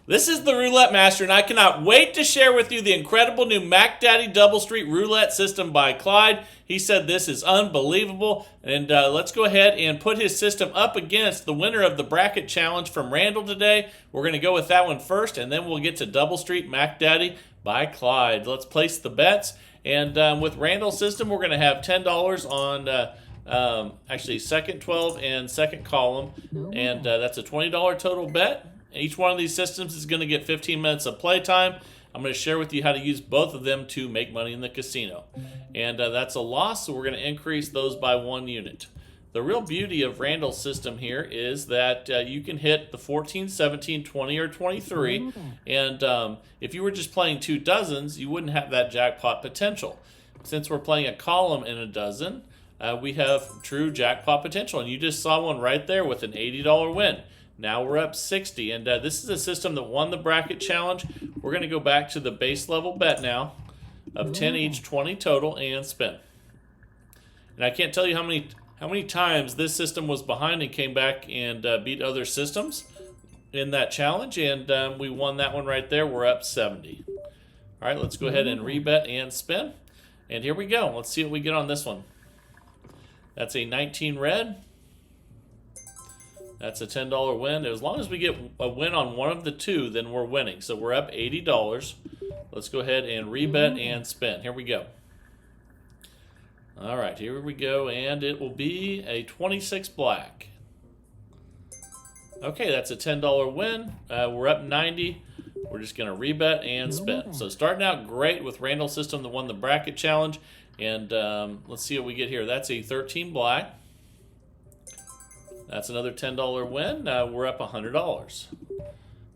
This is the Roulette Master, and I cannot wait to share with you the incredible new Mac Daddy Double Street Roulette system by Clyde. He said this is unbelievable, and let's go ahead and put his system up against the winner of the bracket challenge from Randall today. We're going to go with that one first, and then we'll get to Double Street Mac Daddy by Clyde. Let's place the bets, and with Randall's system, we're going to have $10 on actually second 12 and second column, and that's a $20 total bet. Each one of these systems is going to get 15 minutes of playtime. I'm going to share with you how to use both of them to make money in the casino. And that's a loss, so we're going to increase those by 1 unit. The real beauty of Randall's system here is that you can hit the 14, 17, 20, or 23. And if you were just playing 2 dozens, you wouldn't have that jackpot potential. Since we're playing a column in a dozen, we have true jackpot potential. And you just saw one right there with an $80 win. Now we're up 60, and this is a system that won the bracket challenge. We're going to go back to the base level bet now of 10 each, 20 total, and spin. And I can't tell you how many times this system was behind and came back and beat other systems in that challenge, and we won that one right there. We're up 70. All right, let's go ahead and rebet and spin. And here we go. Let's see what we get on this one. That's a 19 red. That's a $10 win. As long as we get a win on one of the 2, then we're winning. So we're up $80. Let's go ahead and rebet and spin. Here we go. All right, here we go, and it will be a 26 black. Okay, that's a $10 win. We're up 90. We're just going to rebet and spin. So starting out great with Randall's system that won the bracket challenge. And let's see what we get here. That's a 13 black. That's another $10 win. We're up $100.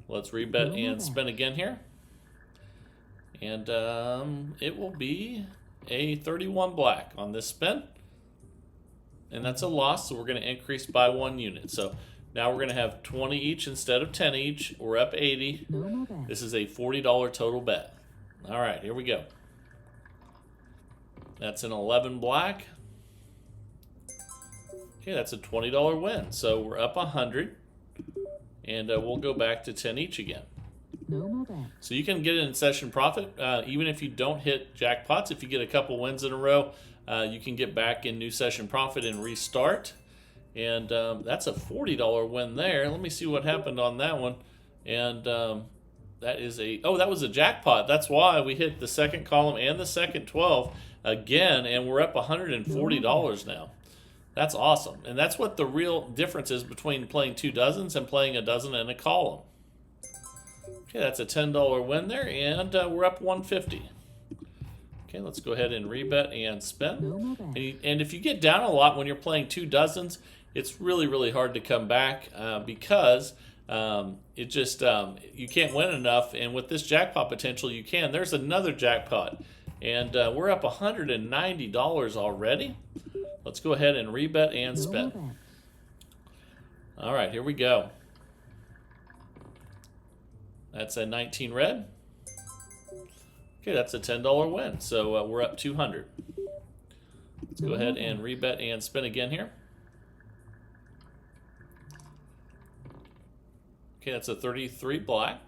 Let's rebet and spin again here. And it will be a 31 black on this spin. And that's a loss, so we're going to increase by 1 unit. So now we're going to have 20 each instead of 10 each. We're up 80. This is a $40 total bet. All right, here we go. That's an 11 black. Okay, that's a $20 win. So we're up 100, and we'll go back to 10 each again. So you can get an in-session profit even if you don't hit jackpots. If you get a couple wins in a row, you can get back in new session profit and restart. And that's a $40 win there. Let me see what happened on that one. And that is that was a jackpot. That's why we hit the second column and the second 12 again, and we're up $140 now. That's awesome. And that's what the real difference is between playing 2 dozens and playing a dozen and a column. Okay, that's a $10 win there, and we're up 150. Okay, let's go ahead and rebet and spin. And if you get down a lot when you're playing 2 dozens, it's really, really hard to come back because it just you can't win enough. And with this jackpot potential, you can. There's another jackpot, and we're up $190 already. Let's go ahead and rebet and spin. All right, here we go. That's a 19 red. Okay, that's a $10 win. So we're up 200. Let's go ahead and rebet and spin again here. Okay, that's a 33 black.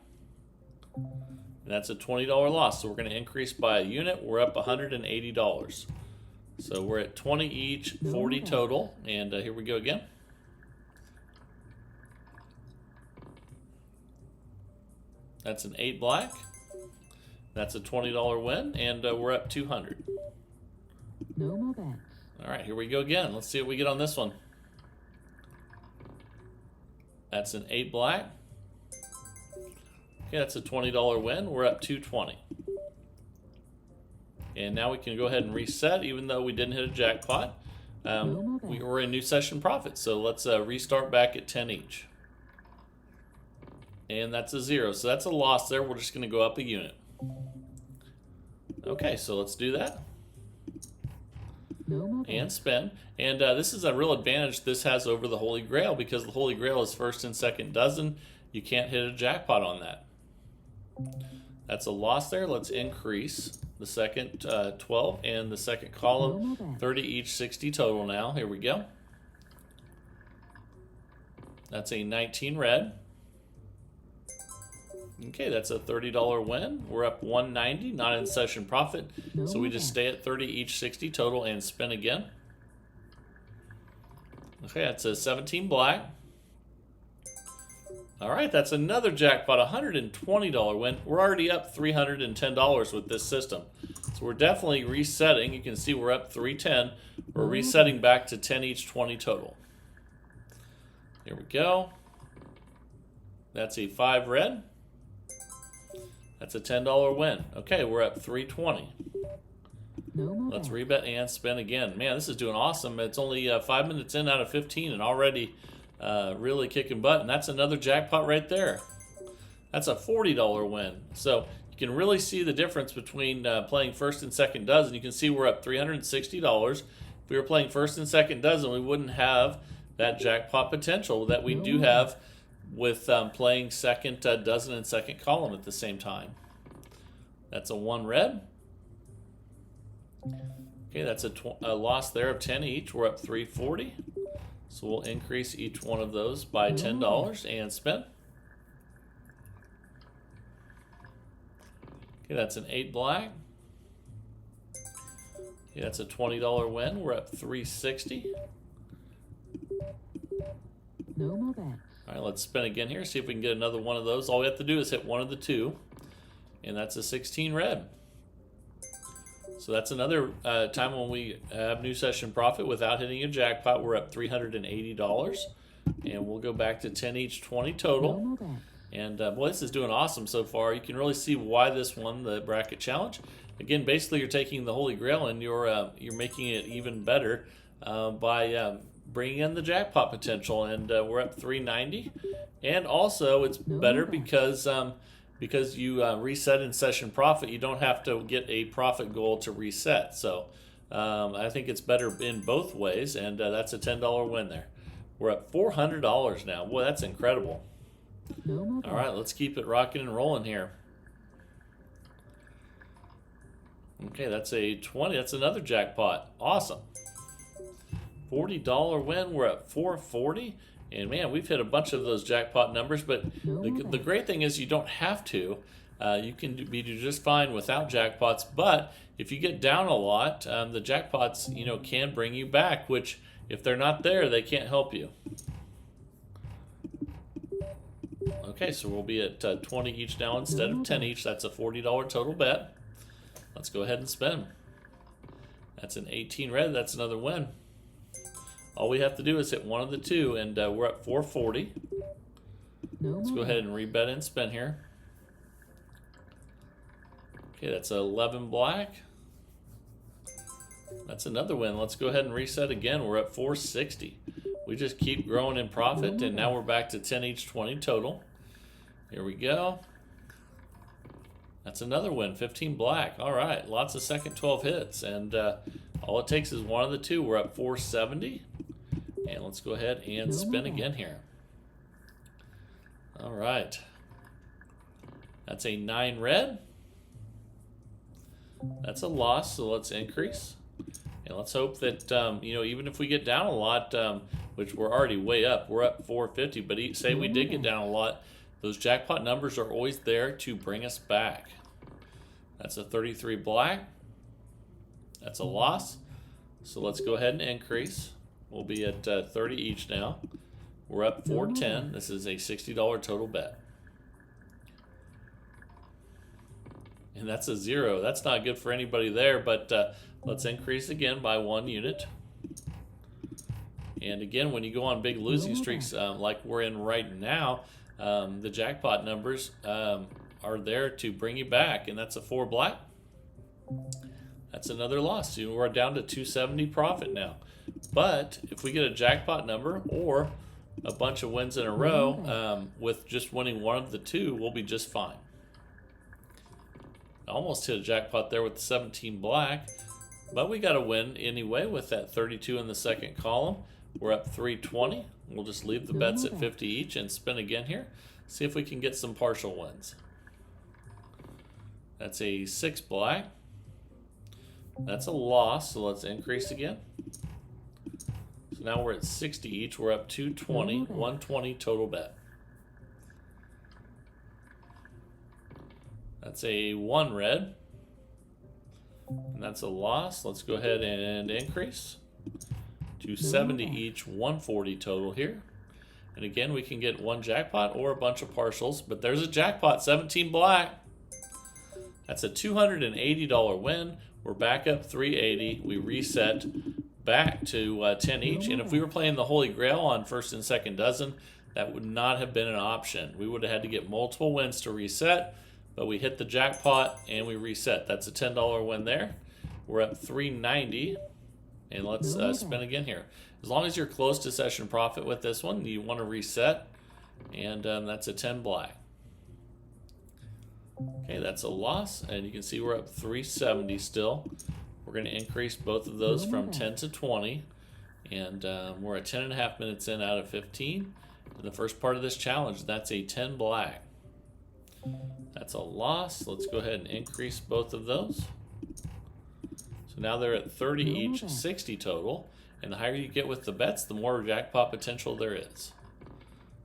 And that's a $20 loss. So we're going to increase by a unit. We're up $180. So we're at 20 each, 40 total, and here we go again. That's an 8 black. That's a $20 win, and we're up 200. All right, here we go again. Let's see what we get on this one. That's an 8 black. Okay, that's a $20 win. We're up 220. And now we can go ahead and reset, even though we didn't hit a jackpot. We were in new session profit, so let's restart back at 10 each. And that's a 0, so that's a loss there. We're just going to go up a unit. Okay, so let's do that. And spin. And this is a real advantage this has over the Holy Grail, because the Holy Grail is first and second dozen. You can't hit a jackpot on that. That's a loss there. Let's increase the second 12 and the second column, 30 each, 60 total now. Here we go. That's a 19 red. Okay, that's a $30 win. We're up 190, not in session profit. So we just stay at 30 each, 60 total, and spin again. Okay, that's a 17 black. All right, that's another jackpot, $120 win. We're already up $310 with this system. So we're definitely resetting. You can see we're up 310. We're resetting back to 10 each, 20 total. Here we go. That's a 5 red. That's a $10 win. Okay, we're up 320. Let's rebet and spin again. Man, this is doing awesome. It's only 5 minutes in out of 15 and already really kicking butt. And that's another jackpot right there. That's a $40 win. So you can really see the difference between playing first and second dozen. You can see we're up $360. If we were playing first and second dozen, we wouldn't have that jackpot potential that we do have with playing second dozen and second column at the same time. That's a 1 red. Okay, that's a loss there of 10 each. We're up 340. So we'll increase each one of those by $10 and spin. Okay, that's an 8 black. Okay, that's a $20 win. We're up 360. No more bets. All right, let's spin again here. See if we can get another one of those. All we have to do is hit one of the two, and that's a 16 red. So that's another time when we have new session profit without hitting a jackpot. We're up $380, and we'll go back to 10 each, 20 total. And boy, this is doing awesome so far. You can really see why this won the bracket challenge. Again, basically, you're taking the Holy Grail and you're making it even better by bringing in the jackpot potential. And we're up 390, and also it's better because you reset in session profit, you don't have to get a profit goal to reset. So I think it's better in both ways, and that's a $10 win there. We're at $400 now. Boy, that's incredible. All right, let's keep it rocking and rolling here. Okay, that's a 20. That's another jackpot. Awesome. $40 win. We're at 440. And man, we've hit a bunch of those jackpot numbers, but the great thing is you don't have to. You can do just fine without jackpots, but if you get down a lot, the jackpots, can bring you back, which if they're not there, they can't help you. Okay, so we'll be at 20 each now instead of 10 each. That's a $40 total bet. Let's go ahead and spin. That's an 18 red. That's another win. All we have to do is hit one of the two, and we're at 440. Let's go ahead and rebet and spin here. Okay, that's 11 black. That's another win. Let's go ahead and reset again. We're at 460. We just keep growing in profit, and now we're back to 10 each, 20 total. Here we go. That's another win, 15 black. All right, lots of second 12 hits, and all it takes is one of the two. We're at 470. And let's go ahead and spin again here. All right. That's a 9 red. That's a loss, so let's increase. And let's hope that, even if we get down a lot, which we're already way up, we're up 450, but say we did get down a lot, those jackpot numbers are always there to bring us back. That's a 33 black. That's a loss. So let's go ahead and increase. We'll be at 30 each now. We're up 410. This is a $60 total bet. And that's a 0. That's not good for anybody there, but let's increase again by 1 unit. And again, when you go on big losing streaks like we're in right now, the jackpot numbers are there to bring you back. And that's a 4 black. That's another loss. We're down to 270 profit now. But if we get a jackpot number or a bunch of wins in a row, with just winning one of the two, we'll be just fine. Almost hit a jackpot there with the 17 black, but we got a win anyway with that 32 in the second column. We're up 320. We'll just leave the bets at 50 each and spin again here. See if we can get some partial wins. That's a 6 black. That's a loss, so let's increase again. So now we're at 60 each. We're up 220, 120 total bet. That's a 1 red. And that's a loss. Let's go ahead and increase to 70 each, 140 total here. And again, we can get one jackpot or a bunch of partials, but there's a jackpot, 17 black. That's a $280 win. We're back up 380. We reset back to 10 each. And if we were playing the Holy Grail on first and second dozen, that would not have been an option. We would have had to get multiple wins to reset, but we hit the jackpot and we reset. That's a $10 win there. We're up 390. And let's spin again here. As long as you're close to session profit with this one, you want to reset. And that's a 10 black. Okay, that's a loss. And you can see we're up 370 still. We're going to increase both of those from 10 to 20. And we're at 10.5 minutes in out of 15. In the first part of this challenge, that's a 10 black. That's a loss. Let's go ahead and increase both of those. So now they're at 30 each, 60 total. And the higher you get with the bets, the more jackpot potential there is.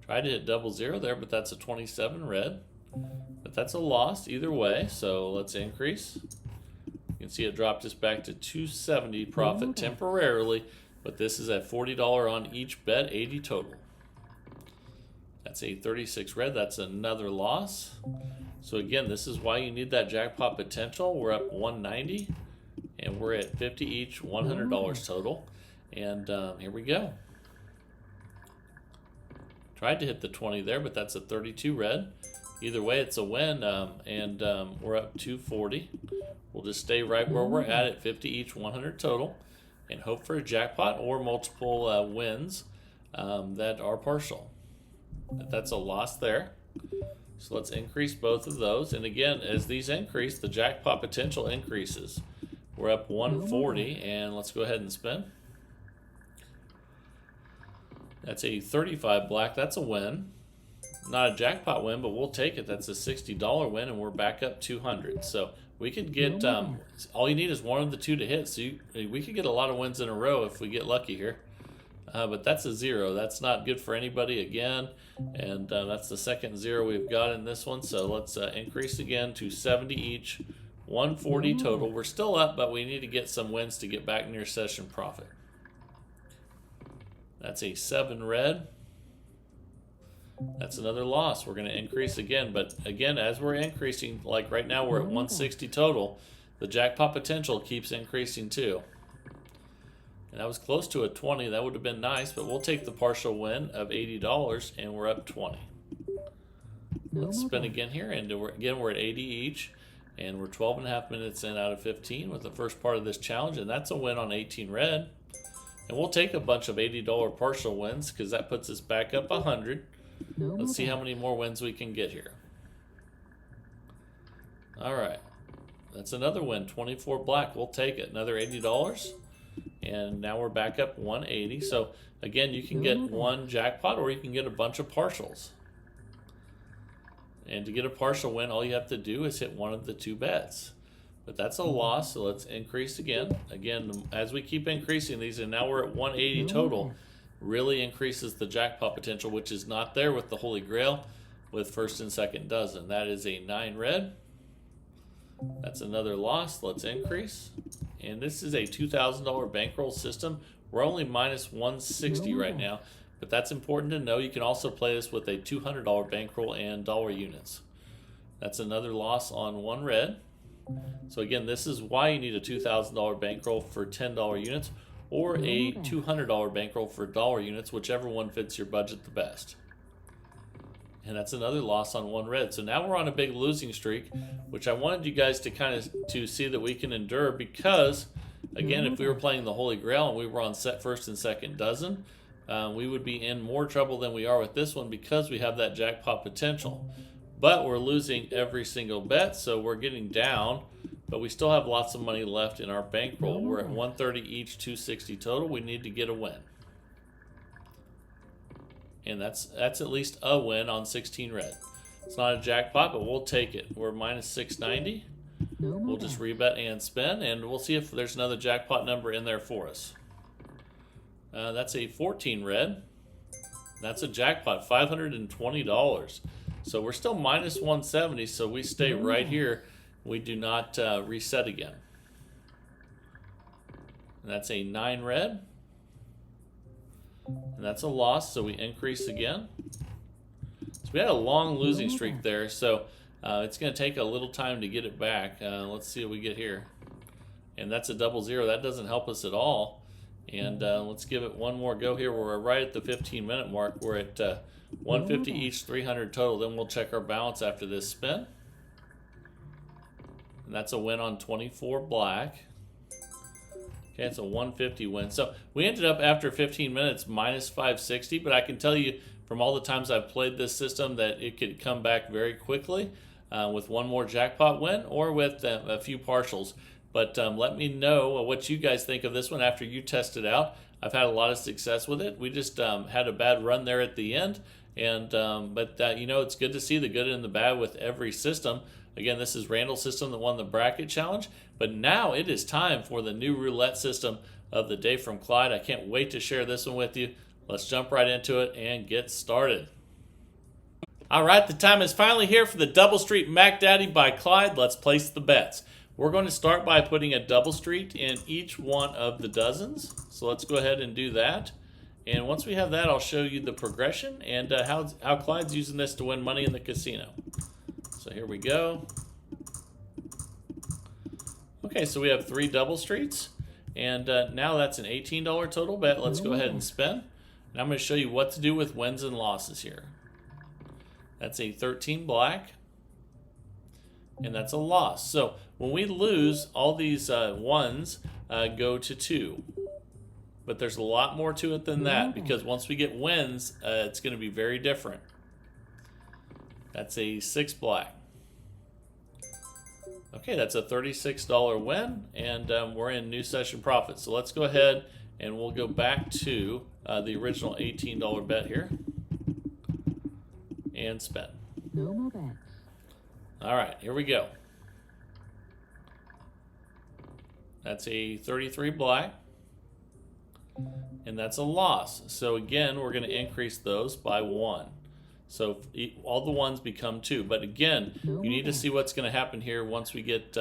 Tried to hit 00 there, but that's a 27 red. But that's a loss either way, so let's increase. You can see it dropped us back to 270 profit temporarily, but this is at $40 on each bet, 80 total. That's a 36 red. That's another loss. So again, this is why you need that jackpot potential. We're up 190. And we're at 50 each, $100 total. And here we go. Tried to hit the 20 there, but that's a 32 red. Either way, it's a win, and we're up 240. We'll just stay right where we're at 50 each, 100 total, and hope for a jackpot or multiple wins that are partial. That's a loss there. So let's increase both of those. And again, as these increase, the jackpot potential increases. We're up 140, and let's go ahead and spin. That's a 35 black. That's a win. Not a jackpot win, but we'll take it. That's a $60 win, and we're back up 200. So we could get, all you need is one of the two to hit. So we could get a lot of wins in a row if we get lucky here. But that's a 0. That's not good for anybody again. And that's the second 0 we've got in this one. So let's increase again to 70 each. 140 total. We're still up, but we need to get some wins to get back near session profit. That's a 7 red. That's another loss. We're going to increase again, but again, as we're increasing, like right now we're at 160 total, the jackpot potential keeps increasing too. And that was close to a 20. That would have been nice, but we'll take the partial win of $80, and we're up 20. Let's spin again here, and we're at 80 each. And we're 12.5 minutes in out of 15 with the first part of this challenge, and that's a win on 18 red. And we'll take a bunch of $80 partial wins because that puts us back up 100. Let's see how many more wins we can get here. All right. That's another win, 24 black. We'll take it. Another $80. And now we're back up 180. So, again, you can get one jackpot or you can get a bunch of partials. And to get a partial win, all you have to do is hit one of the two bets. But that's a loss, so let's increase again. Again, as we keep increasing these, and now we're at 180 total, really increases the jackpot potential, which is not there with the Holy Grail with first and second dozen. That is a 9 red. That's another loss. Let's increase. And this is a $2,000 bankroll system. We're only minus 160 right now. But that's important to know. You can also play this with a $200 bankroll and dollar units. That's another loss on 1 red. So again, this is why you need a $2,000 bankroll for $10 units or a $200 bankroll for dollar units, whichever one fits your budget the best. And that's another loss on 1 red. So now we're on a big losing streak, which I wanted you guys to kind of see that we can endure because, again, if we were playing the Holy Grail and we were on first and second dozen, we would be in more trouble than we are with this one because we have that jackpot potential. But we're losing every single bet, so we're getting down, but we still have lots of money left in our bankroll. We're at 130 each, 260 total. We need to get a win. And that's at least a win on 16 red. It's not a jackpot, but we'll take it. We're minus 690. We'll just rebet and spin, and we'll see if there's another jackpot number in there for us. That's a 14 red. That's a jackpot, $520. So we're still minus 170, so we stay right here. We do not reset again. And that's a 9 red. And that's a loss, so we increase again. So we had a long losing streak there, so it's going to take a little time to get it back. Let's see what we get here. And that's a 00. That doesn't help us at all. And let's give it one more go here. We're right at the 15-minute mark. We're at 150 each, 300 total. Then we'll check our balance after this spin. And that's a win on 24 black. Okay, it's a 150 win. So we ended up after 15 minutes minus 560, but I can tell you from all the times I've played this system that it could come back very quickly with one more jackpot win or with a few partials. But let me know what you guys think of this one after you test it out. I've had a lot of success with it. We just had a bad run there at the end. And but you know, it's good to see the good and the bad with every system. Again, this is Randall's system that won the bracket challenge. But now it is time for the new roulette system of the day from Clyde. I can't wait to share this one with you. Let's jump right into it and get started. All right, the time is finally here for the Double Street Mac Daddy by Clyde. Let's place the bets. We're going to start by putting a double street in each one of the dozens. So let's go ahead and do that. And once we have that, I'll show you the progression and how Clyde's using this to win money in the casino. So here we go. Okay, so we have 3 double streets. And now that's an $18 total bet. Let's go ahead and spin. And I'm going to show you what to do with wins and losses here. That's a 13 black. And that's a loss. So when we lose, all these ones go to 2. But there's a lot more to it than that, because once we get wins, it's going to be very different. That's a 6 black. Okay, that's a $36 win, and we're in new session profit. So let's go ahead and we'll go back to the original $18 bet here and spend. No more bets. All right, here we go. That's a 33 black, and that's a loss. So again, we're going to increase those by 1. So all the ones become 2. But again, you need to see what's going to happen here once we get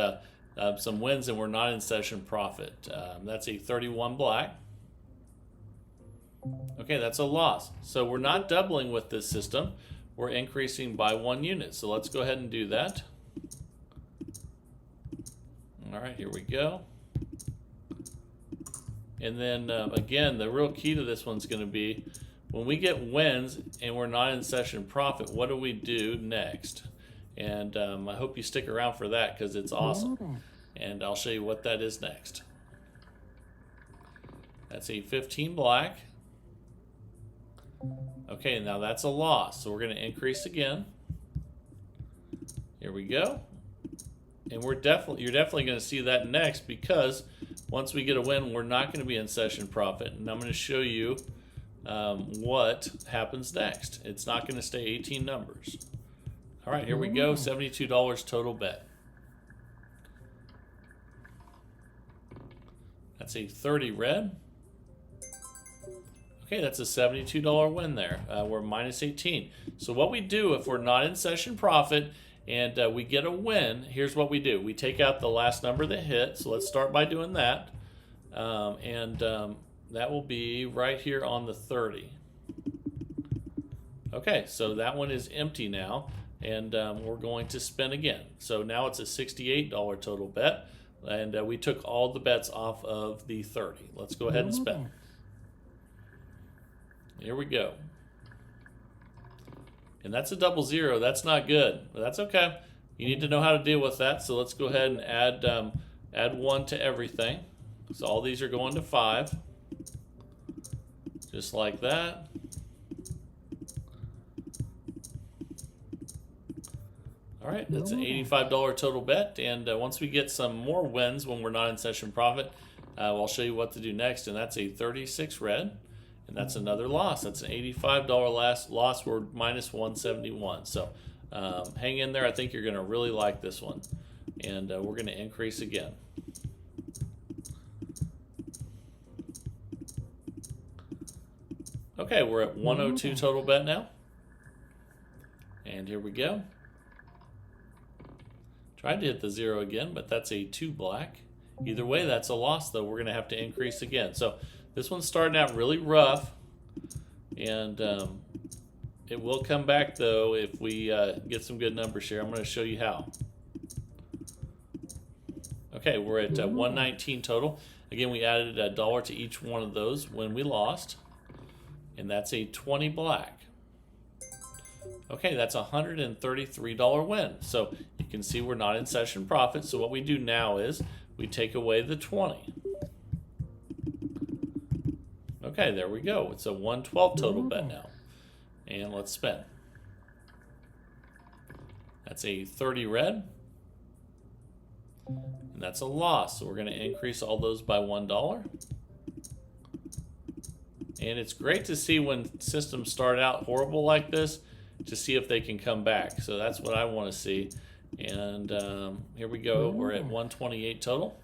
some wins and we're not in session profit. That's a 31 black. Okay, that's a loss. So we're not doubling with this system. We're increasing by 1 unit. So let's go ahead and do that. All right, here we go. And then again, the real key to this one's going to be when we get wins and we're not in session profit, what do we do next? And I hope you stick around for that because it's awesome. And I'll show you what that is next. That's a 15 black. Okay, now that's a loss. So we're going to increase again. Here we go. And you're definitely going to see that next, because once we get a win, we're not going to be in session profit. And I'm going to show you what happens next. It's not going to stay 18 numbers. All right, here we go. $72 total bet. That's a 30 red. Okay, that's a $72 win there. We're minus 18. So what we do if we're not in session profit and we get a win, here's what we do. We take out the last number that hit. So let's start by doing that. That will be right here on the 30. Okay, so that one is empty now. And we're going to spin again. So now it's a $68 total bet. And we took all the bets off of the 30. Let's go ahead and spin. Here we go. And that's a 00. That's not good, but that's okay. You need to know how to deal with that. So let's go ahead and add 1 to everything. So all these are going to 5. Just like that. All right, that's an $85 total bet. And once we get some more wins when we're not in session profit, I'll show you what to do next. And that's a 36 red. And that's another loss. That's an $85 loss. We're minus 171. So hang in there. I think you're going to really like this one. And we're going to increase again. Okay, we're at 102 total bet now. And here we go. Tried to hit the 0 again, but that's a 2 black. Either way, that's a loss, though. We're going to have to increase again. So this one's starting out really rough, and it will come back, though, if we get some good numbers here. I'm going to show you how. Okay, we're at 119 total. Again, we added $1 to each one of those when we lost, and that's a 20 black. Okay, that's a $133 win. So you can see we're not in session profit. So what we do now is we take away the 20. Okay, there we go. It's a 112 total bet now. And let's spin. That's a 30 red. And that's a loss. So we're going to increase all those by $1. And it's great to see when systems start out horrible like this, to see if they can come back. So that's what I want to see. And here we go. We're at 128 total.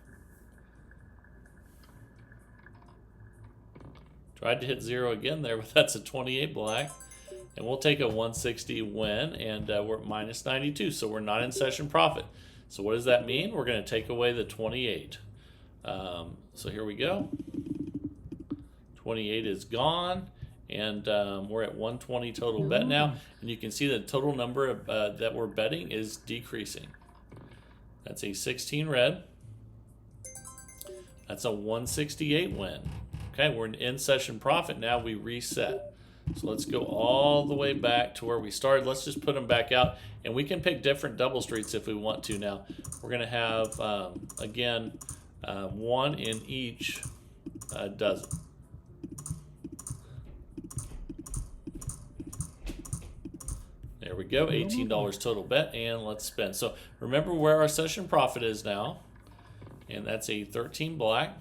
Tried to hit 0 again there, but that's a 28 black. And we'll take a 160 win, and we're at minus 92. So we're not in session profit. So what does that mean? We're going to take away the 28. So here we go. 28 is gone. And we're at 120 total bet now. And you can see the total number of, that we're betting is decreasing. That's a 16 red. That's a 168 win. Okay, we're in session profit now. We reset. So let's go all the way back to where we started. Let's just put them back out. And we can pick different double streets if we want to now. We're going to have, again, one in each dozen. There we go, $18 total bet, and let's spin. So remember where our session profit is now, and that's a 13 black,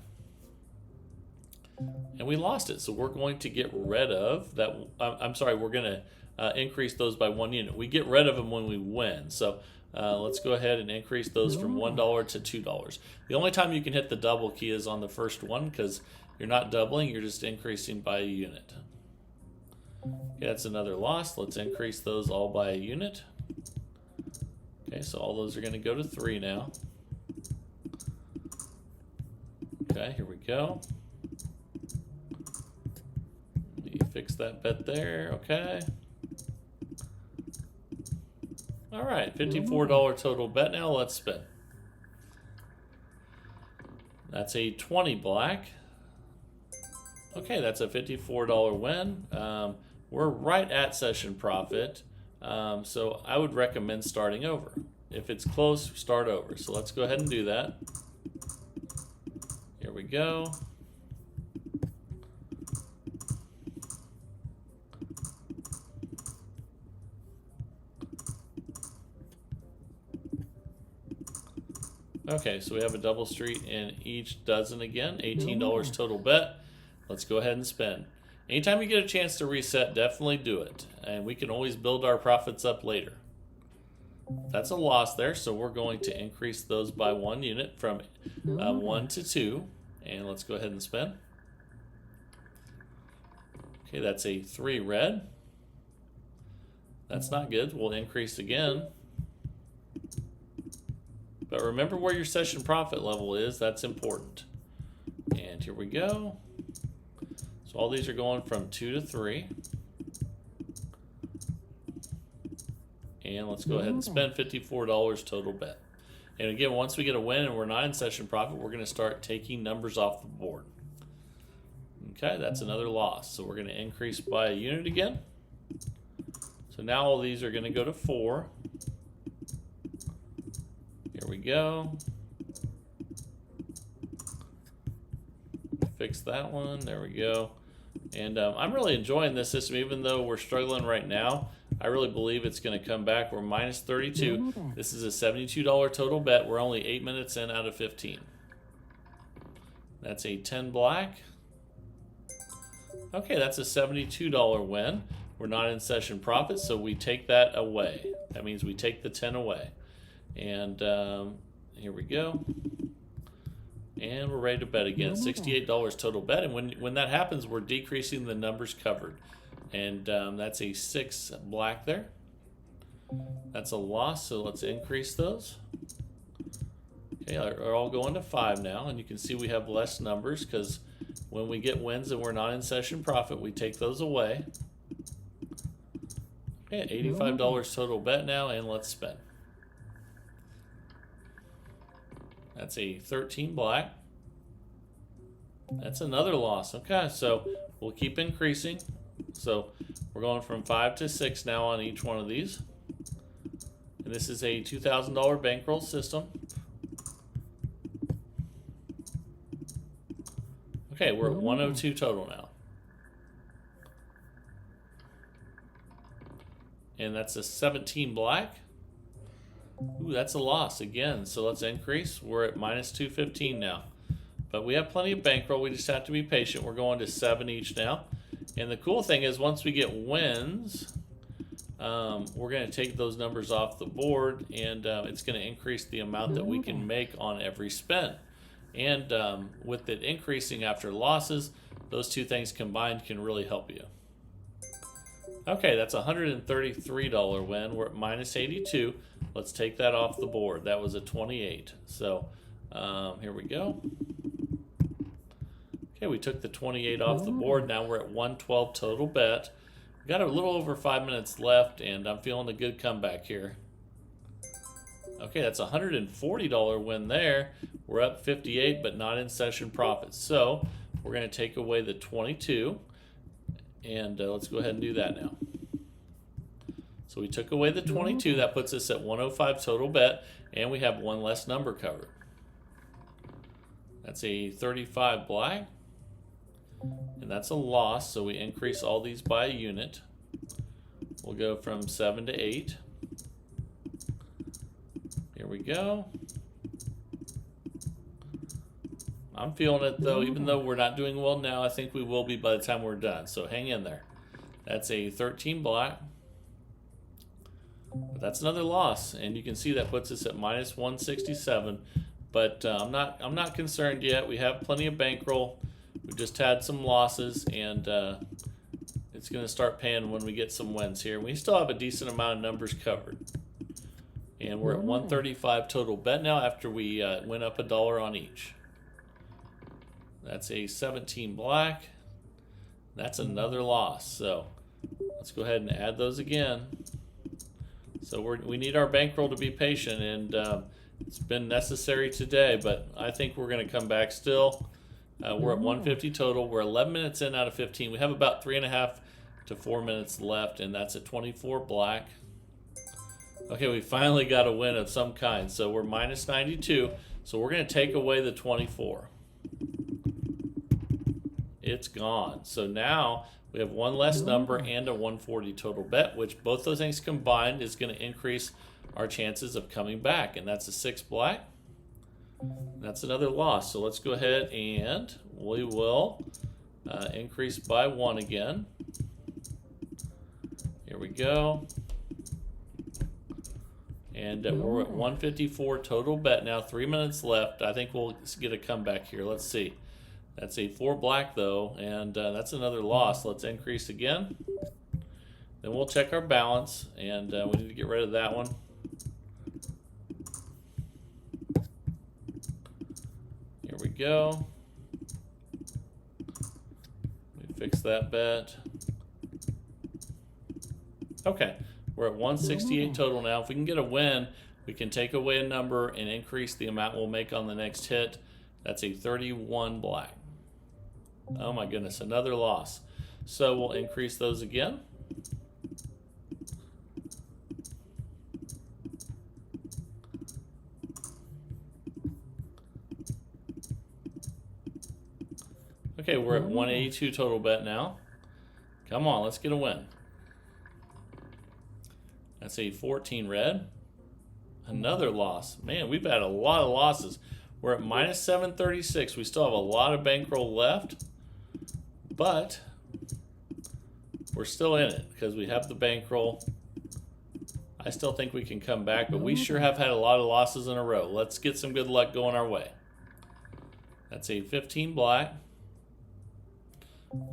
and we lost it. So we're going to get rid of that. I'm sorry, we're going to increase those by 1 unit. We get rid of them when we win. So let's go ahead and increase those from $1 to $2. The only time you can hit the double key is on the first one, because you're not doubling, you're just increasing by a unit. Okay, that's another loss. Let's increase those all by a unit. Okay, so all those are going to go to 3 now. Okay, here we go. Let me fix that bet there. Okay. All right, $54 total bet now. Let's spin. That's a 20 black. Okay, that's a $54 win. We're right at session profit, so I would recommend starting over. If it's close, start over. So let's go ahead and do that. Here we go. Okay, so we have a double street in each dozen again, $18 total bet. Let's go ahead and spin. Anytime you get a chance to reset, definitely do it. And we can always build our profits up later. That's a loss there, so we're going to increase those by 1 unit from 1 to 2. And let's go ahead and spin. Okay, that's a 3 red. That's not good. We'll increase again. But remember where your session profit level is. That's important. And here we go. So all these are going from 2 to 3. And let's go ahead and spend $54 total bet. And again, once we get a win and we're not in session profit, we're going to start taking numbers off the board. Okay, that's another loss. So we're going to increase by a unit again. So now all these are going to go to 4. Here we go. Fix that one. There we go. And I'm really enjoying this system, even though we're struggling right now. I really believe it's going to come back. We're minus 32. This is a $72 total bet. We're only 8 minutes in out of 15. That's a 10 black. Okay, that's a $72 win. We're not in session profit, so we take that away. That means we take the 10 away. And here we go. And we're ready to bet again. $68 total bet. And when that happens, we're decreasing the numbers covered. And that's a 6 black there. That's a loss, so let's increase those. Okay, they're all going to 5 now, and you can see we have less numbers because when we get wins and we're not in session profit, we take those away. Okay, $85 total bet now, and let's spin. That's a 13 black. That's another loss. Okay, so we'll keep increasing. So we're going from 5 to 6 now on each one of these. And this is a $2,000 bankroll system. Okay, we're at 102 total now. And that's a 17 black. Ooh, that's a loss again. So let's increase. We're at minus 215 now. But we have plenty of bankroll. We just have to be patient. We're going to 7 each now. And the cool thing is once we get wins, we're going to take those numbers off the board, and it's going to increase the amount that we can make on every spin. And with it increasing after losses, those two things combined can really help you. Okay, that's a $133 win. We're at minus 82. Let's take that off the board. That was a 28. So here we go. Okay, we took the 28 off the board. Now we're at 112 total bet. We've got a little over 5 minutes left, and I'm feeling a good comeback here. Okay, that's a $140 win there. We're up 58, but not in session profits. So we're going to take away the 22, and let's go ahead and do that now. So we took away the 22. That puts us at 105 total bet, and we have one less number covered. That's a 35 black. And that's a loss, so we increase all these by a unit. We'll go from 7 to 8. Here we go. I'm feeling it though, even though we're not doing well now, I think we will be by the time we're done. So hang in there. That's a 13 black. But that's another loss, and you can see that puts us at minus 167. But I'm not concerned yet. We have plenty of bankroll. We've just had some losses, and it's going to start paying when we get some wins here. We still have a decent amount of numbers covered. And we're at 135 total bet now after we went up $1 on each. That's a 17 black. That's another loss. So let's go ahead and add those again. So we need our bankroll to be patient, and it's been necessary today, but I think we're going to come back still. We're at 150 total. We're 11 minutes in out of 15. We have about 3.5 to 4 minutes left, and that's a 24 black. Okay, we finally got a win of some kind. So we're minus 92. So we're going to take away the 24. It's gone. So now we have one less number and a 140 total bet, which both those things combined is going to increase our chances of coming back. And that's a 6 black. That's another loss. So let's go ahead and we will increase by 1 again. Here we go. And we're at 154 total bet now. 3 minutes left. I think we'll get a comeback here. Let's see. That's a 4 black though, and that's another loss. Let's increase again. Then we'll check our balance, and we need to get rid of that one. Here we go. Let me fix that bet. Okay, we're at 168 total now. If we can get a win, we can take away a number and increase the amount we'll make on the next hit. That's a 31 black. Oh my goodness, another loss. So we'll increase those again. Okay, we're at 182 total bet now. Come on, let's get a win. That's a 14 red. Another loss. Man, we've had a lot of losses. We're at minus 736. We still have a lot of bankroll left, but we're still in it because we have the bankroll. I still think we can come back, but we sure have had a lot of losses in a row. Let's get some good luck going our way. That's a 15 black.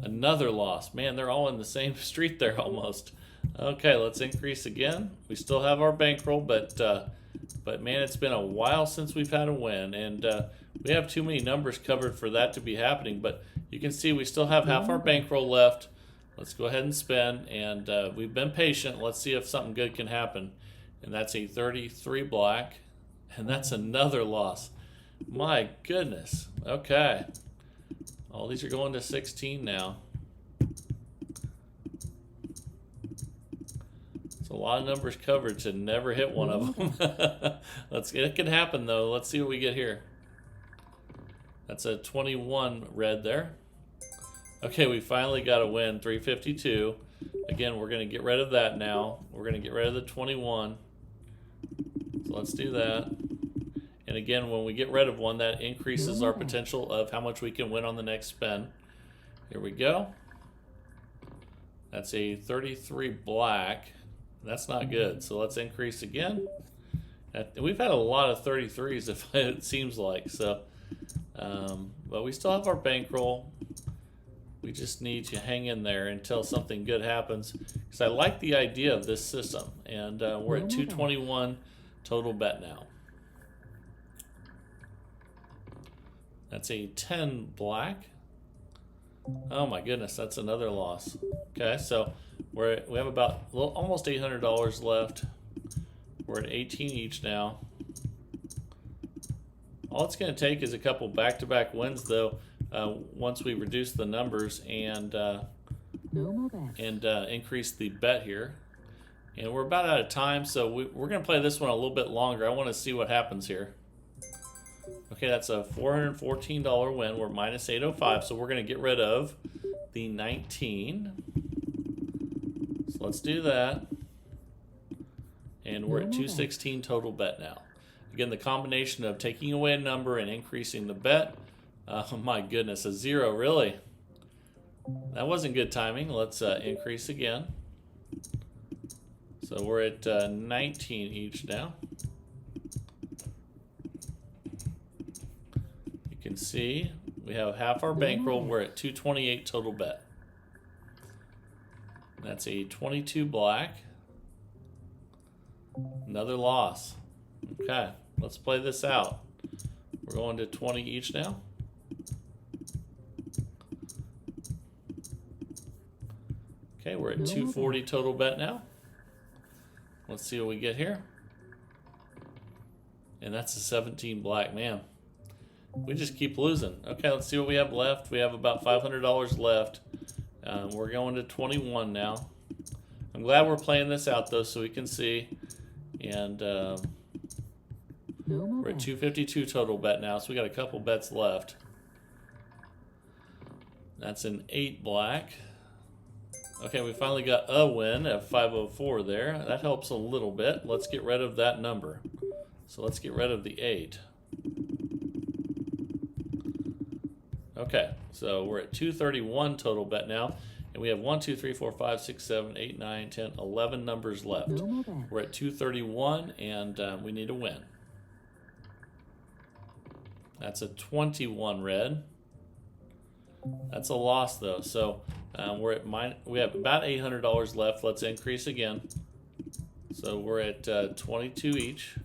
Another loss. Man, they're all in the same street there almost. Okay, let's increase again. We still have our bankroll, but man, it's been a while since we've had a win, and we have too many numbers covered for that to be happening. But you can see we still have half our bankroll left. Let's go ahead and spend, and we've been patient. Let's see if something good can happen. And that's a 33 black, and that's another loss. My goodness. Okay. All these are going to 16 now. It's a lot of numbers covered to never hit one of them. It can happen though. Let's see what we get here. That's a 21 red there. Okay, we finally got a win, 352. Again, we're going to get rid of that now. We're going to get rid of the 21. So let's do that. And again, when we get rid of one, that increases our potential of how much we can win on the next spin. Here we go. That's a 33 black. That's not good. So let's increase again. We've had a lot of 33s, if it seems like. So, but we still have our bankroll. We just need to hang in there until something good happens. Because I like the idea of this system. And we're at 221 total bet now. That's a 10 black. Oh my goodness, that's another loss. Okay, so we have about almost $800 left. We're at 18 each now. All it's going to take is a couple back-to-back wins, though, once we reduce the numbers and increase the bet here. And we're about out of time, so we're going to play this one a little bit longer. I want to see what happens here. Okay, that's a $414 win. We're minus 805, so we're going to get rid of the 19. So let's do that. And we're at 216 total bet now. Again, the combination of taking away a number and increasing the bet. Oh my goodness, a 0, really? That wasn't good timing. Let's increase again. So we're at 19 each now. You can see we have half our bankroll. We're at 228 total bet. That's a 22 black. Another loss. Okay, let's play this out. We're going to 20 each now. Okay, we're at 240 total bet now. Let's see what we get here. And that's a 17 black, man. We just keep losing. Okay, let's see what we have left. We have about $500 left. We're going to 21 now. I'm glad we're playing this out, though, so we can see. And we're at 252 total bet now, so we got a couple bets left. That's an 8 black. Okay, we finally got a win at 504 there. That helps a little bit. Let's get rid of that number. So let's get rid of the 8. Okay, so we're at 231 total bet now, and we have 1, 2, 3, 4, 5, 6, 7, 8, 9, 10, 11 numbers left. We're at 231, and we need a win. That's a 21 red. That's a loss though. So we have about $800 left. Let's increase again. So we're at 22 each.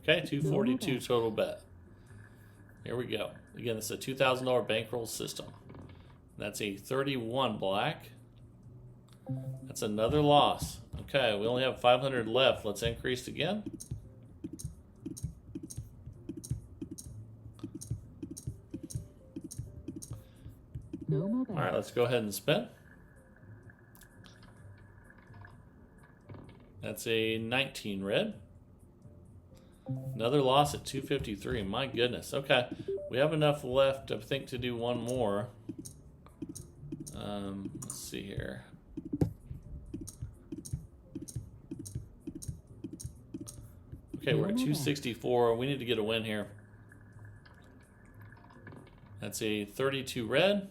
Okay, 242 total bet. Here we go. Again, this is a $2,000 bankroll system. That's a 31 black. That's another loss. Okay, we only have 500 left. Let's increase again. All right, let's go ahead and spin. That's a 19 red. Another loss at 253. My goodness. Okay, we have enough left, I think, to do one more. Let's see here. Okay, we're at 264. We need to get a win here. That's a 32 red.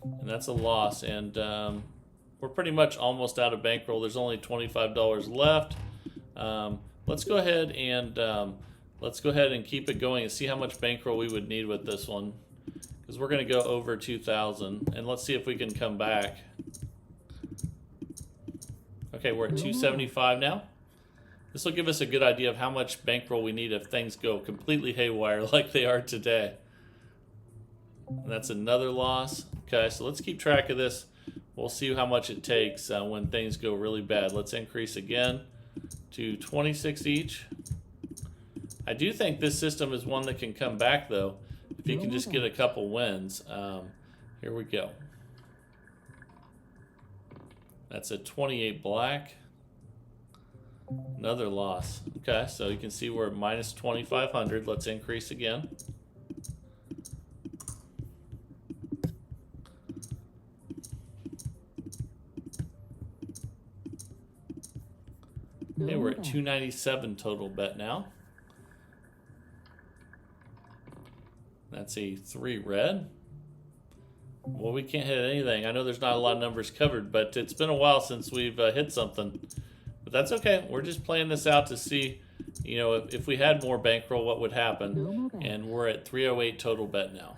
And that's a loss. And we're pretty much almost out of bankroll. There's only $25 left. Let's go ahead and keep it going and see how much bankroll we would need with this one. Because because we're going to go over 2,000. And let's see if we can come back. Okay, we're at 275 now. This will give us a good idea of how much bankroll we need if things go completely haywire like they are today. And that's another loss. Okay, so let's keep track of this. We'll see how much it takes when things go really bad. Let's increase again to 26 each. I do think this system is one that can come back, though, if you can just get a couple wins. Here we go. That's a 28 black. Another loss. Okay, so you can see we're at minus 2,500. Let's increase again. Okay, we're at 297 total bet now. That's a 3 red. Well, we can't hit anything. I know there's not a lot of numbers covered, but it's been a while since we've hit something. But that's okay. We're just playing this out to see, you know, if we had more bankroll, what would happen. And we're at 308 total bet now.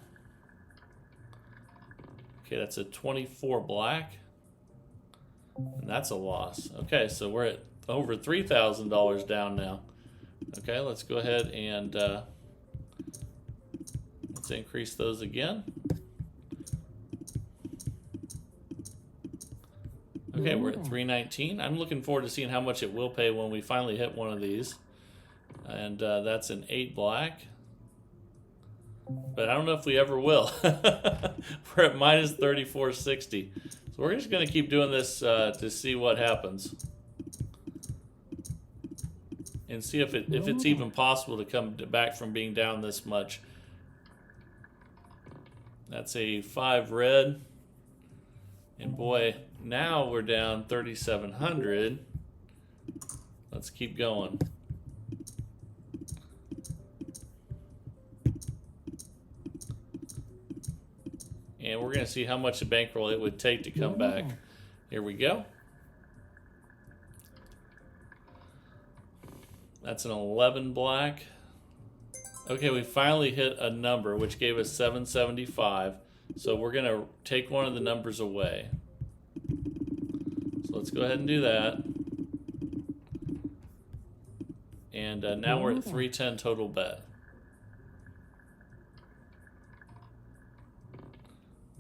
Okay, that's a 24 black. And that's a loss. Okay, so we're at over $3,000 down now. Okay, let's go ahead and let's increase those again. Okay, we're at 319. I'm looking forward to seeing how much it will pay when we finally hit one of these. And that's an 8 black. But I don't know if we ever will. We're at minus 3460. So we're just going to keep doing this to see what happens. And see if it's even possible to come back from being down this much. That's a 5 red. And boy, now we're down 3,700. Let's keep going. And we're going to see how much a bankroll it would take to come back. Here we go. That's an 11 black. Okay, we finally hit a number which gave us 775. So we're going to take one of the numbers away. So let's go ahead and do that. And now we're at 310 total bet.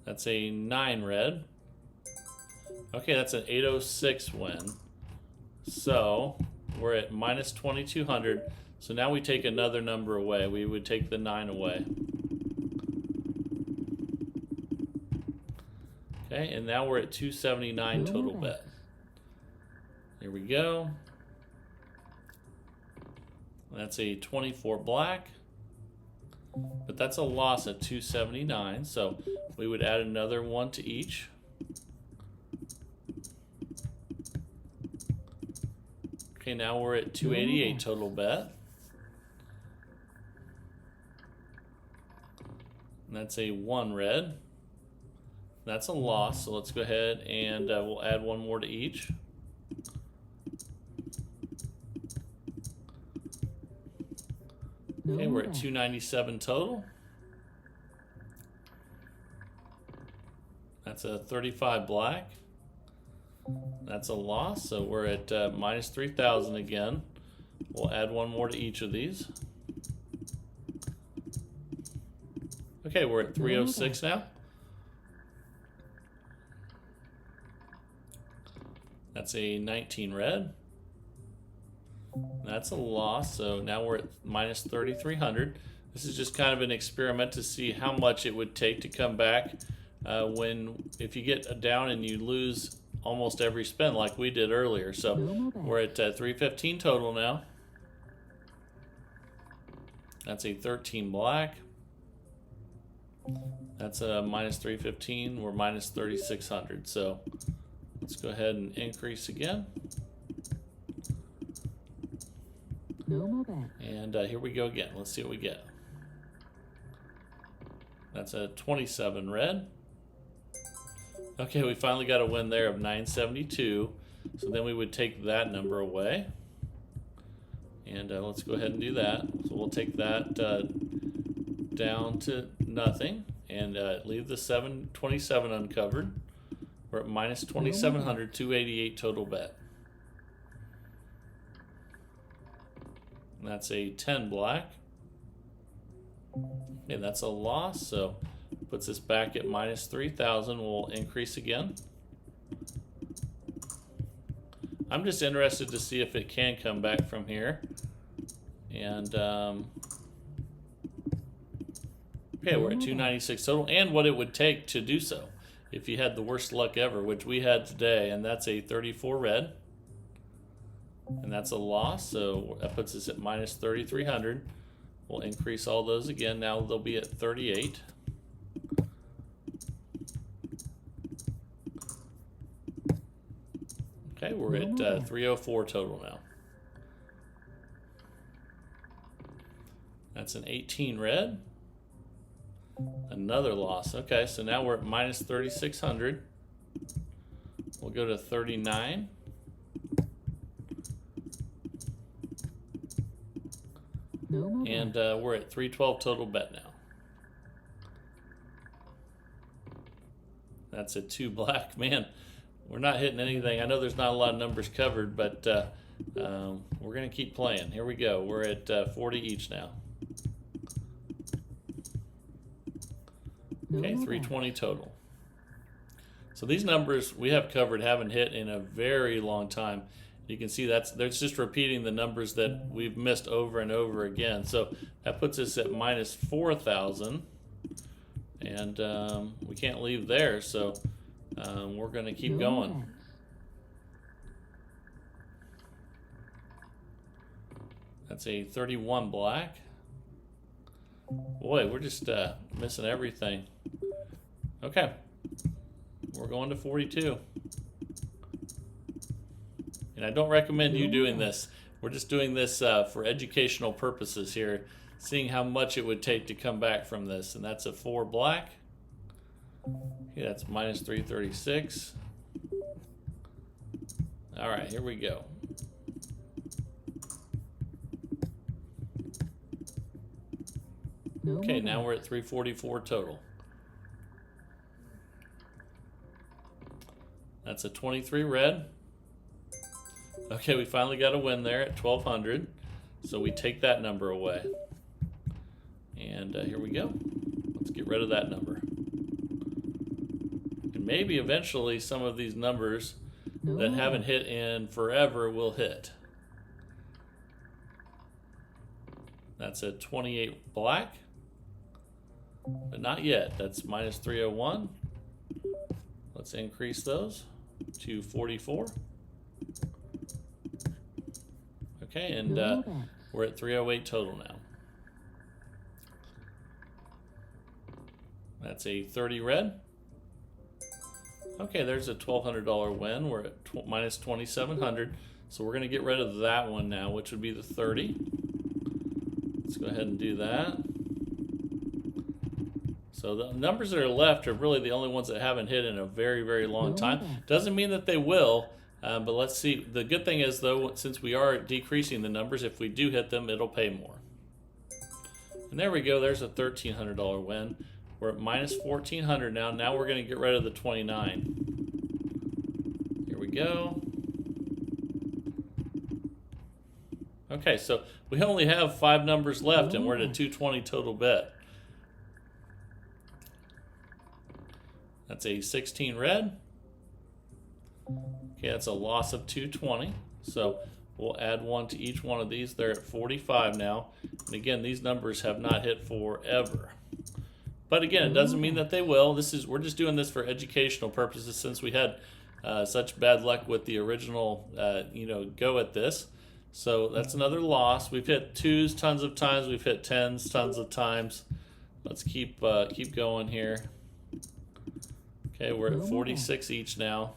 That's a 9 red. Okay, that's an 806 win. So we're at minus 2,200. So now we take another number away. We would take the 9 away. Okay, and now we're at 279 total bet. Here we go. That's a 24 black. But that's a loss at 279, so we would add another one to each. Okay, now we're at 288 total bet. And that's a 1 red. That's a loss, so let's go ahead and we'll add one more to each. Okay, we're at 297 total. That's a 35 black. That's a loss, so we're at minus 3,000 again. We'll add one more to each of these. Okay, we're at 306 now. That's a 19 red. That's a loss, so now we're at minus 3,300. This is just kind of an experiment to see how much it would take to come back if you get down and you lose almost every spin like we did earlier. So we're at 315 total now. That's a 13 black. That's a minus 315. We're minus 3,600. So let's go ahead and increase again. And here we go again. Let's see what we get. That's a 27 red. Okay, we finally got a win there of 972. So then we would take that number away. And let's go ahead and do that. So we'll take that down to nothing. and leave the 727 uncovered. We're at minus 2,700, 288 total bet. And that's a 10 black. Okay, that's a loss, so puts us back at minus 3,000. We'll increase again. I'm just interested to see if it can come back from here. And okay, we're at 296 total, and what it would take to do so if you had the worst luck ever, which we had today, and that's a 34 red, and that's a loss, so that puts us at minus 3,300. We'll increase all those again. Now they'll be at 38. Okay, we're at 304 total now. That's an 18 red. Another loss. Okay, so now we're at minus 3,600. We'll go to 39. And we're at 312 total bet now. That's a 2 black. Man, we're not hitting anything. I know there's not a lot of numbers covered, but we're going to keep playing. Here we go. We're at 40 each now. Okay, 320 total. So these numbers we have covered haven't hit in a very long time. You can see that's just repeating the numbers that we've missed over and over again. So that puts us at minus 4,000, and we can't leave there. So we're going to keep going. That's a 31 black. Boy, we're just missing everything. Okay, we're going to 42. And I don't recommend you doing this. We're just doing this for educational purposes here, seeing how much it would take to come back from this. And that's a 4 black. Okay, that's minus 336. All right, here we go. Okay, now we're at 344 total. That's a 23 red. Okay, we finally got a win there at 1,200. So we take that number away. And here we go. Let's get rid of that number. And maybe eventually some of these numbers that haven't hit in forever will hit. That's a 28 black. But not yet. That's minus 301. Let's increase those to 44. Okay, and we're at 308 total now. That's a 30 red. Okay, there's a $1,200 win. We're at minus 2,700. So we're going to get rid of that one now, which would be the 30. Let's go ahead and do that. So the numbers that are left are really the only ones that haven't hit in a very, very long time. Doesn't mean that they will, but let's see. The good thing is, though, since we are decreasing the numbers, if we do hit them, it'll pay more. And there we go. There's a $1,300 win. We're at minus 1,400 now. Now we're going to get rid of the 29. Here we go. Okay, so we only have 5 numbers left, and we're at a 220 total bet. That's a 16 red. Okay, that's a loss of 220. So we'll add 1 to each one of these. They're at 45 now. And again, these numbers have not hit forever. But again, it doesn't mean that they will. We're just doing this for educational purposes since we had such bad luck with the original go at this. So that's another loss. We've hit 2s tons of times. We've hit 10s tons of times. Let's keep going here. Okay, we're at 46 each now.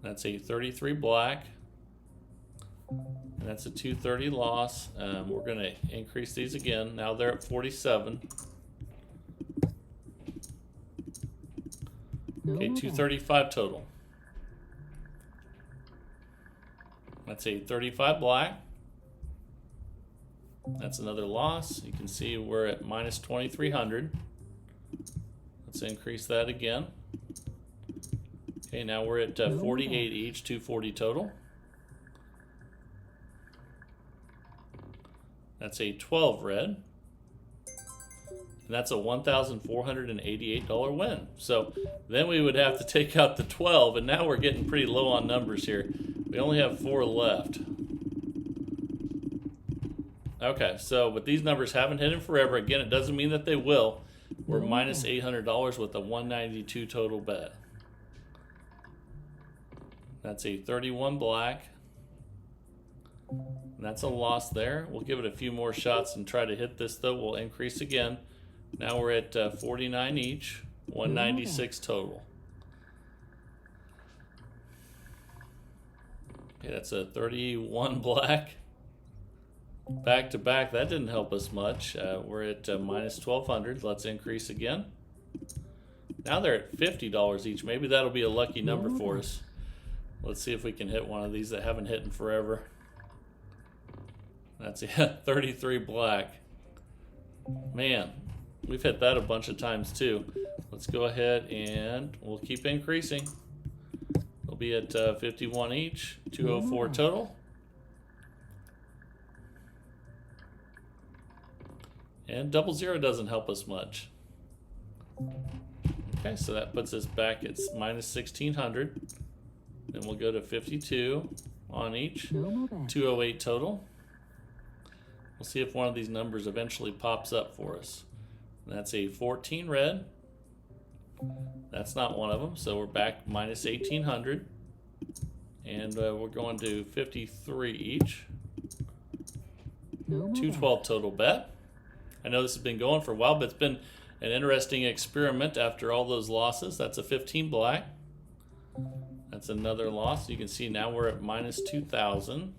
That's a 33 black. And that's a 230 loss. We're going to increase these again. Now they're at 47. Okay, 235 total. That's a 35 black. That's another loss. You can see we're at minus 2,300. Let's increase that again. Okay, now we're at 48 each, 240 total. That's a 12 red. And that's a $1,488 win. So then we would have to take out the 12, and now we're getting pretty low on numbers here. We only have 4 left. Okay, so but these numbers haven't hit in forever. Again, it doesn't mean that they will. We're minus $800 with a 192 total bet. That's a 31 black. And that's a loss there. We'll give it a few more shots and try to hit this, though. We'll increase again. Now we're at 49 each, 196 total. Okay, that's a 31 black. Back to back, that didn't help us much. We're at minus 1,200. Let's increase again. Now they're at $50 each. Maybe that'll be a lucky number for us. Let's see if we can hit one of these that haven't hit in forever. That's 33 black. Man, we've hit that a bunch of times too. Let's go ahead and we'll keep increasing. We'll be at 51 each, 204 total. And 00 doesn't help us much. Okay, so that puts us back at minus 1,600. Then we'll go to 52 on each, 208 total. We'll see if one of these numbers eventually pops up for us. And that's a 14 red. That's not one of them, so we're back minus 1,800. And we're going to 53 each. 212 total bet. I know this has been going for a while, but it's been an interesting experiment after all those losses. That's a 15 black. That's another loss. You can see now we're at minus 2,000.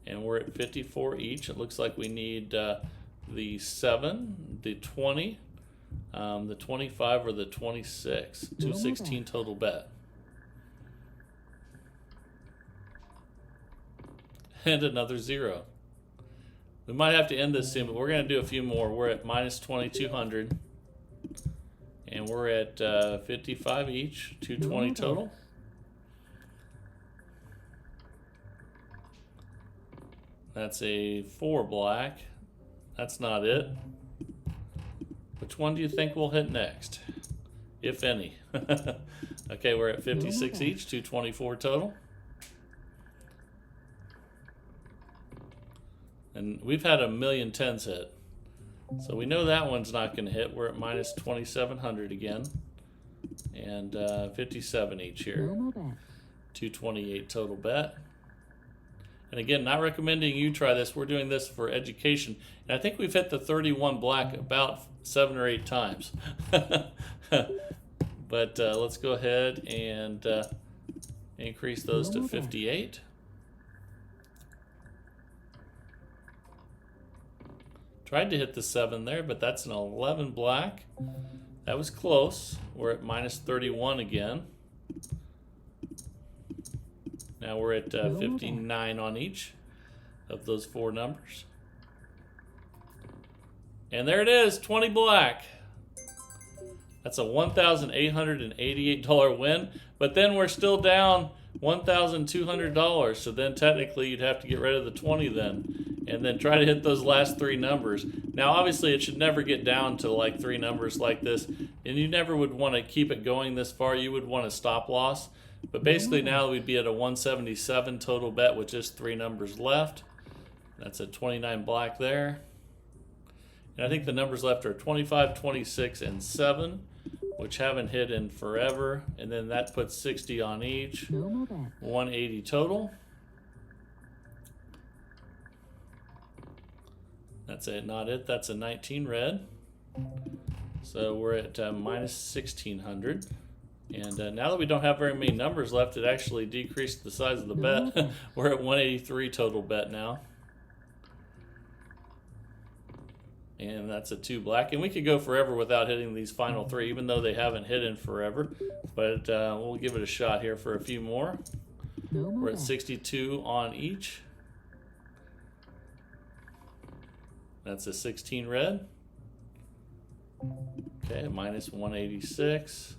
And we're at 54 each. It looks like we need the 7, the 20, the 25, or the 26. 216 total bet. And another 0. We might have to end this soon, but we're going to do a few more. We're at minus 2,200. And we're at 55 each, 220 total. That's a 4 black. That's not it. Which one do you think we'll hit next? If any. Okay, we're at 56 each, 224 total. And we've had a million 10s hit. So we know that one's not going to hit. We're at minus 2,700 again. And 57 each here. 228 total bet. And again, not recommending you try this. We're doing this for education. And I think we've hit the 31 black about 7 or 8 times. But let's go ahead and increase those to 58. Tried to hit the 7 there, but that's an 11 black. That was close. We're at minus 31 again. Now we're at 59 on each of those 4 numbers. And there it is, 20 black. That's a $1,888 win, but then we're still down $1,200. So then technically you'd have to get rid of the 20 then, and then try to hit those last 3 numbers. Now obviously it should never get down to like 3 numbers like this, and you never would want to keep it going this far. You would want a stop loss. But basically now we'd be at a 177 total bet with just 3 numbers left. That's a 29 black there. And I think the numbers left are 25, 26, and 7, which haven't hit in forever. And then that puts 60 on each. 180 total. That's it, not it. That's a 19 red. So we're at minus 1,600. And now that we don't have very many numbers left, it actually decreased the size of the bet. We're at 183 total bet now. And that's a 2 black. And we could go forever without hitting these final 3, even though they haven't hit in forever. But we'll give it a shot here for a few more. We're at 62 on each. That's a 16 red. Okay, minus 186.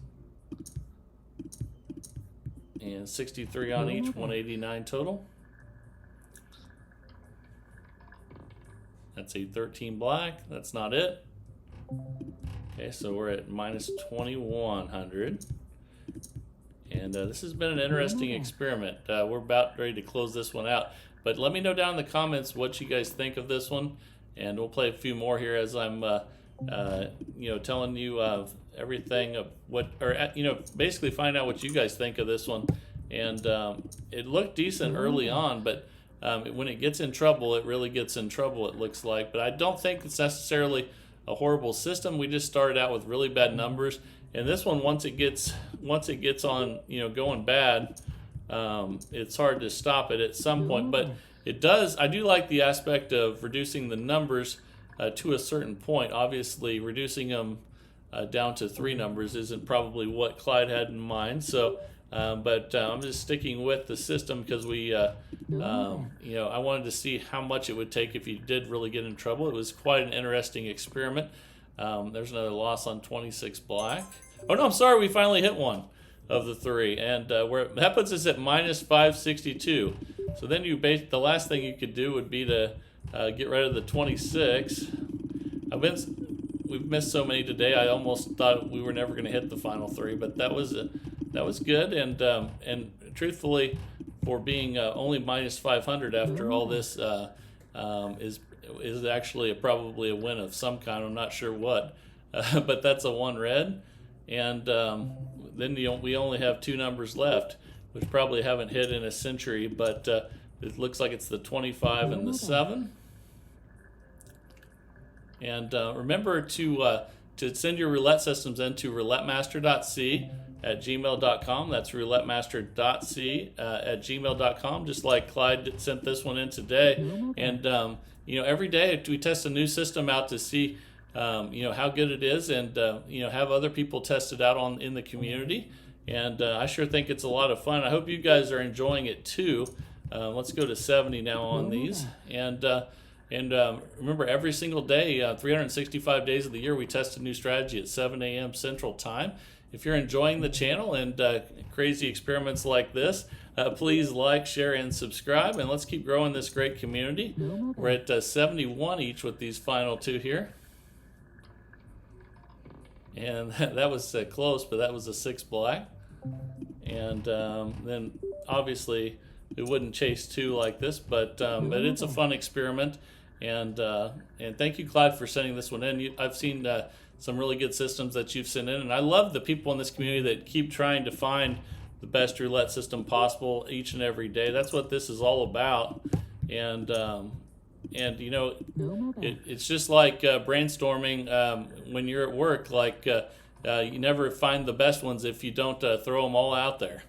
And 63 on each, 189 total. That's a 13 black. That's not it. Okay, so we're at minus 2100. And this has been an interesting experiment. We're about ready to close this one out. But let me know down in the comments what you guys think of this one. And we'll play a few more here as I'm telling you everything of what, or basically find out what you guys think of this one. And it looked decent early on, but when it gets in trouble, it really gets in trouble, it looks like. But I don't think it's necessarily a horrible system. We just started out with really bad numbers, and this one, once it gets on going bad, it's hard to stop it at some point. But it does. I do like the aspect of reducing the numbers to a certain point. Obviously, reducing them down to 3 numbers isn't probably what Clyde had in mind. So, but I'm just sticking with the system because we, I wanted to see how much it would take if you did really get in trouble. It was quite an interesting experiment. There's another loss on 26 black. Oh no, I'm sorry. We finally hit one of the 3, and that puts us at minus 562. So then the last thing you could do would be to get rid of the 26. We've missed so many today. I almost thought we were never going to hit the final 3, but that was good. And truthfully, for being only minus 500 after all this, is actually probably a win of some kind. I'm not sure what, but that's a 1 red, and then we only have 2 numbers left, which probably haven't hit in a century. But it looks like it's the 25 and the 7. And remember to send your roulette systems into roulettemaster.c at gmail.com. That's roulettemaster.c at gmail.com, just like Clyde sent this one in today. And every day we test a new system out to see how good it is, and have other people test it out in the community. And I sure think it's a lot of fun. I hope you guys are enjoying it too. Let's go to 70 now on these. And remember, every single day, 365 days of the year, we test a new strategy at 7 a.m. Central Time. If you're enjoying the channel and crazy experiments like this, please like, share, and subscribe. And let's keep growing this great community. We're at 71 each with these final 2 here. And that was close, but that was a 6 black. And then obviously it wouldn't chase 2 like this, but it's a fun experiment. And thank you, Clyde, for sending this one in. I've seen some really good systems that you've sent in, and I love the people in this community that keep trying to find the best roulette system possible each and every day. That's what this is all about. And it's just like brainstorming when you're at work. Like you never find the best ones if you don't throw them all out there.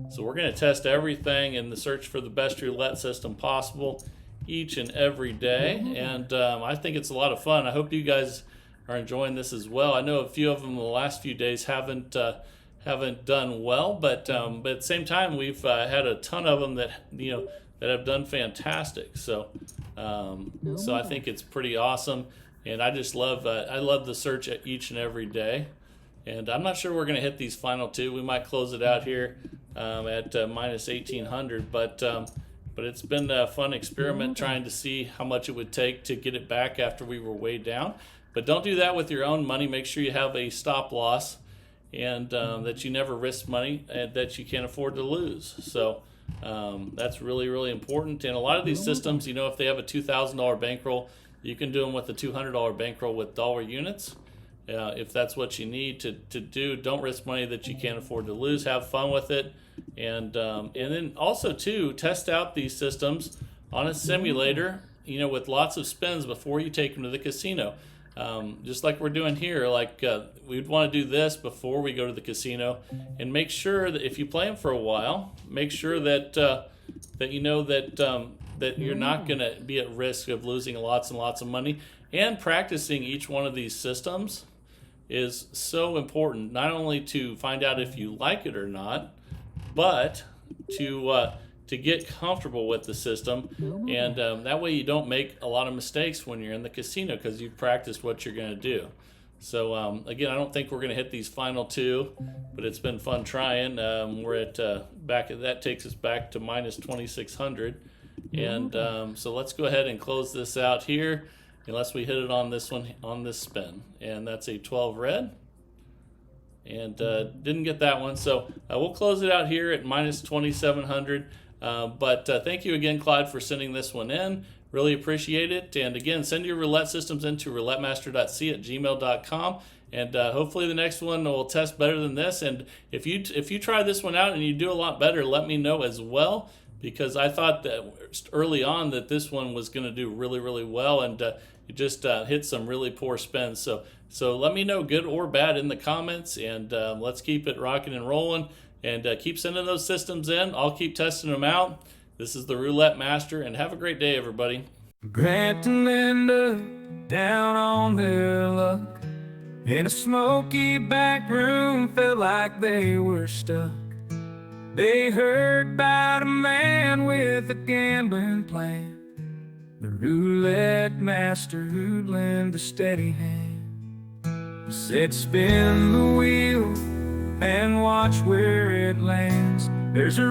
So we're going to test everything in the search for the best roulette system possible each and every day, and I think it's a lot of fun. I hope you guys are enjoying this as well. I know a few of them in the last few days haven't done well, but at the same time, we've had a ton of them that that have done fantastic. So I think it's pretty awesome, and I just love the search each and every day. And I'm not sure we're going to hit these final 2. We might close it out here at minus 1800, but it's been a fun experiment trying to see how much it would take to get it back after we were way down. But don't do that with your own money. Make sure you have a stop loss, and that you never risk money that you can't afford to lose. So that's really, really important. And a lot of these systems, if they have a $2,000 bankroll, you can do them with a $200 bankroll with dollar units. If that's what you need to do, don't risk money that you can't afford to lose. Have fun with it, and then also too, test out these systems on a simulator, with lots of spins before you take them to the casino. Just like we're doing here, we'd want to do this before we go to the casino, and make sure that if you play them for a while, make sure that that you're not going to be at risk of losing lots and lots of money. And practicing each one of these systems is so important, not only to find out if you like it or not, but to to get comfortable with the system, and that way you don't make a lot of mistakes when you're in the casino because you've practiced what you're going to do. So again, I don't think we're going to hit these final two, but it's been fun trying. We're at that takes us back to minus 2,600, and so let's go ahead and close this out here, unless we hit it on this one on this spin, and that's a 12 red, and didn't get that one. So we'll close it out here at minus 2,700. But thank you again, Clyde, for sending this one in. Really appreciate it. And again, send your roulette systems into roulettemaster.c@gmail.com. And hopefully the next one will test better than this. And if you try this one out and you do a lot better, let me know as well, because I thought that early on that this one was going to do really, really well, and you just hit some really poor spins. So let me know, good or bad, in the comments, and let's keep it rocking and rolling. And keep sending those systems in. I'll keep testing them out. This is the Roulette Master, and have a great day, everybody. Grant and Linda down on their luck in a smoky back room, felt like they were stuck. They heard about a man with a gambling plan, the Roulette Master who'd lend a steady hand. He said, spin the wheel and watch where it lands. There's a